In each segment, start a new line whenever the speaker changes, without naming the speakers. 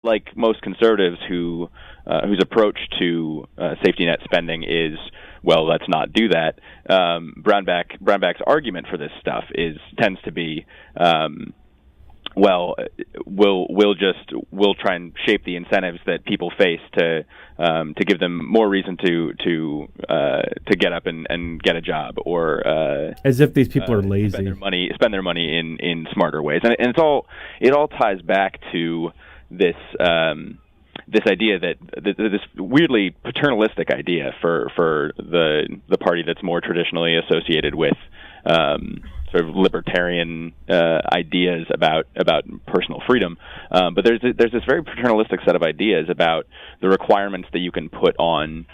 like most conservatives whose approach to safety net spending is, well, let's not do that. Brownback's argument for this stuff tends to be, well, we'll try and shape the incentives that people face to give them more reason to get up and get a job, or
as if these people are lazy.
Spend their money in smarter ways, and it all ties back to this idea that this weirdly paternalistic idea for the party that's more traditionally associated with sort of libertarian ideas about personal freedom, but there's this very paternalistic set of ideas about the requirements that you can put on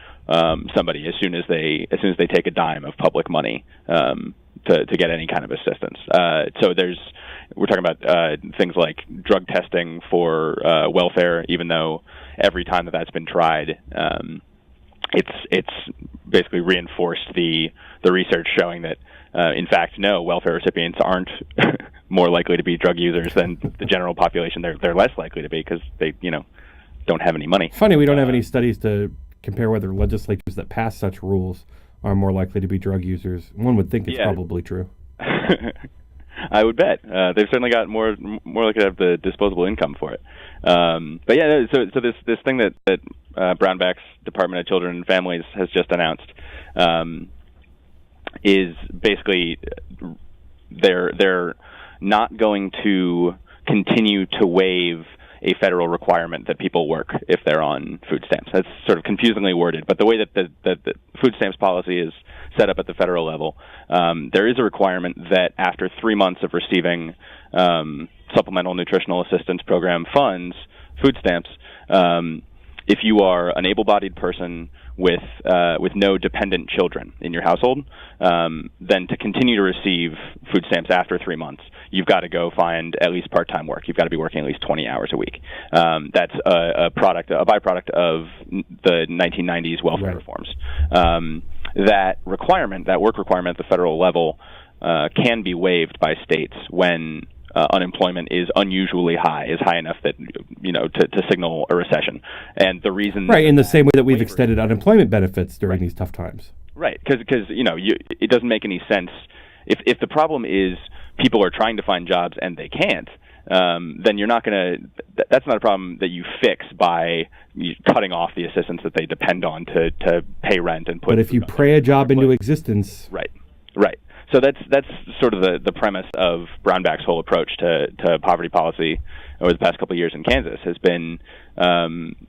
somebody as soon as they take a dime of public money to get any kind of assistance. So we're talking about things like drug testing for welfare, even though every time that's been tried, it's basically reinforced the research showing that in fact, no, welfare recipients aren't more likely to be drug users than the general population. They're less likely to be because they don't have any money.
Funny, we don't have any studies to compare whether legislatures that pass such rules are more likely to be drug users. One would think it's probably true.
I would bet they've certainly got more likely to have the disposable income for it. But yeah, so this thing that Brownback's Department of Children and Families has just announced is basically they're not going to continue to waive a federal requirement that people work if they're on food stamps. That's sort of confusingly worded, but the way that the food stamps policy is set up at the federal level, there is a requirement that after 3 months of receiving supplemental nutritional assistance program funds, food stamps, if you are an able-bodied person with no dependent children in your household, then to continue to receive food stamps after 3 months, you've got to go find at least part-time work. You've got to be working at least 20 hours a week. That's a byproduct of the 1990s welfare reforms. That work requirement at the federal level, can be waived by states when unemployment is unusually high, is high enough that to signal a recession. And the reason,
right, in the same way that we've extended unemployment benefits during these tough times,
right? Because it doesn't make any sense if the problem is people are trying to find jobs and they can't. Then you're not going to. That's not a problem that you fix by cutting off the assistance that they depend on to pay rent and put.
But if you pray a job into existence,
right. So that's sort of the premise of Brownback's whole approach to poverty policy over the past couple of years in Kansas has been.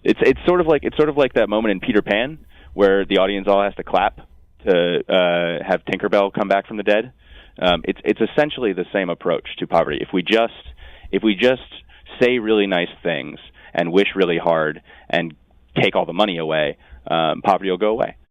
It's sort of like that moment in Peter Pan where the audience all has to clap to have Tinkerbell come back from the dead. It's essentially the same approach to poverty. If we just say really nice things and wish really hard and take all the money away, poverty will go away.